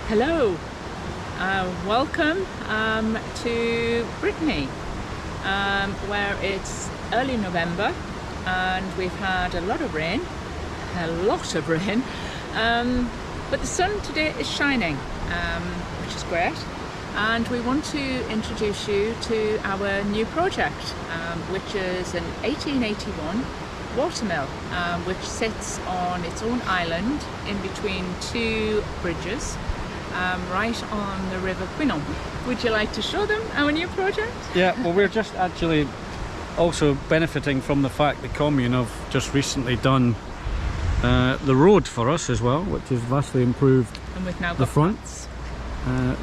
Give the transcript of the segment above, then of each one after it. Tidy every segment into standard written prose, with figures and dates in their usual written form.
Hello, welcome to Brittany, where it's early November and we've had a lot of rain, but the sun today is shining, which is great, and we want to introduce you to our new project, which is an 1881 watermill, which sits on its own island in between two bridges. Right on the River Couesnon. Would you like to show them our new project? Yeah, well, we're just actually also benefiting from the fact the commune have just recently done the road for us as well, which has vastly improved and we've now the got front.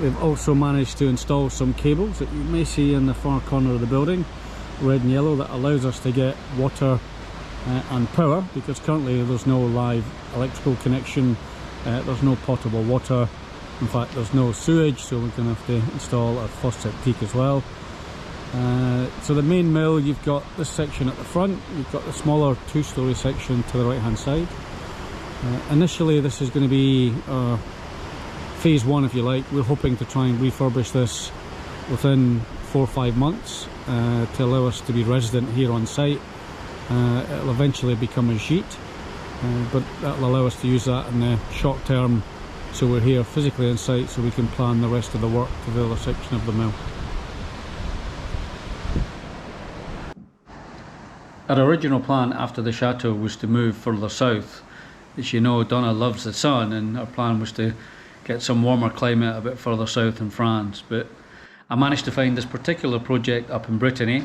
We've also managed to install some cables that you may see in the far corner of the building, red and yellow, that allows us to get water and power, because currently there's no live electrical connection, there's no potable water. In fact, there's no sewage, so we're going to have to install a faucet peak as well. So the main mill, you've got this section at the front, you've got the smaller two-storey section to the right-hand side. Initially, this is going to be phase one, if you like. We're hoping to try and refurbish this within 4 or 5 months to allow us to be resident here on site. It'll eventually become a sheet, but that'll allow us to use that in the short term. So we're here physically on site so we can plan the rest of the work to the other section of the mill. Our original plan after the chateau was to move further south. As you know, Donna loves the sun, and our plan was to get some warmer climate a bit further south in France. But I managed to find this particular project up in Brittany,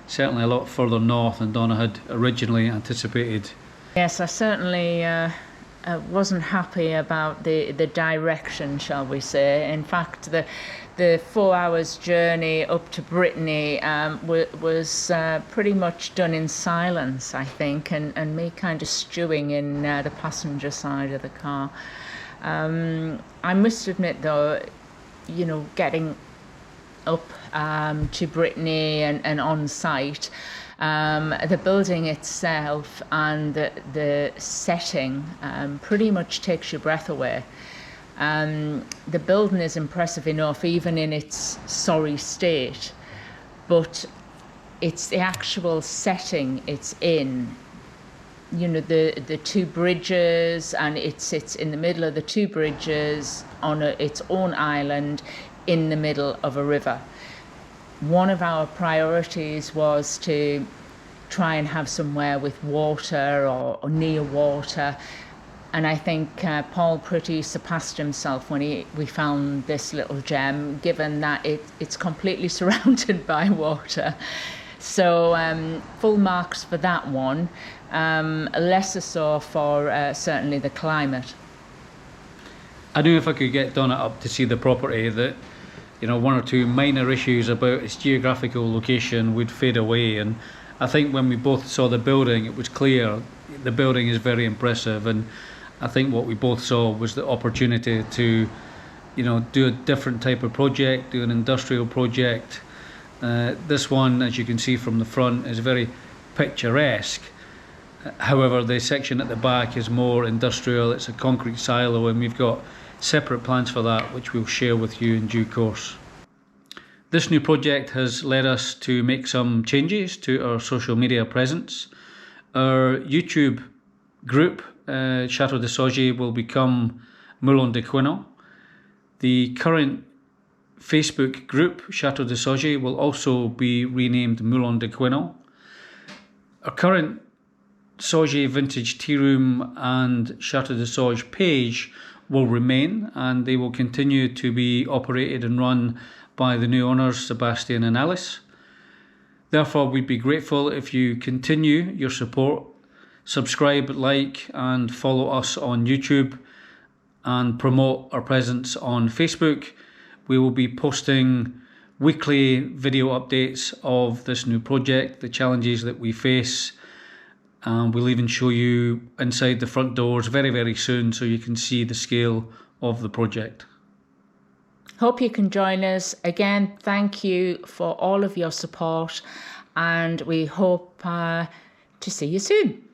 certainly a lot further north than Donna had originally anticipated. Yes, I certainly wasn't happy about the direction, shall we say. In fact, the 4 hours journey up to Brittany was pretty much done in silence, I think, and me kind of stewing in the passenger side of the car. I must admit, though, you know, getting up to Brittany and on site, the building itself and the setting pretty much takes your breath away. The building is impressive enough even in its sorry state, but it's the actual setting it's in. You know, the two bridges, and it sits in the middle of the two bridges on its own island in the middle of a river. One of our priorities was to try and have somewhere with water or near water, and I think Paul pretty surpassed himself when we found this little gem, given that it's completely surrounded by water. So full marks for that one, lesser so for certainly the climate. I knew if I could get Donna up to see the property that, you know, 1 or 2 minor issues about its geographical location would fade away, and I think when we both saw the building, it was clear the building is very impressive, and I think what we both saw was the opportunity to, you know, do a different type of project, do an industrial project. This one, as you can see from the front, is very picturesque. However, the section at the back is more industrial. It's a concrete silo, and we've got separate plans for that, which we'll share with you in due course. This new project has led us to make some changes to our social media presence. Our YouTube group, Chateau de Saugy, will become Moulin Du Couesnon. The current Facebook group, Chateau de Saugy, will also be renamed Moulin Du Couesnon. Our current Saugy Vintage Tea Room and Chateau de Saugy page will remain, and they will continue to be operated and run by the new owners, Sebastian and Alice. Therefore, we'd be grateful if you continue your support, subscribe, like and follow us on YouTube, and promote our presence on Facebook. We will be posting weekly video updates of this new project, the challenges that we face, and we'll even show you inside the front doors very, very soon so you can see the scale of the project. Hope you can join us. Again, thank you for all of your support, and we hope to see you soon.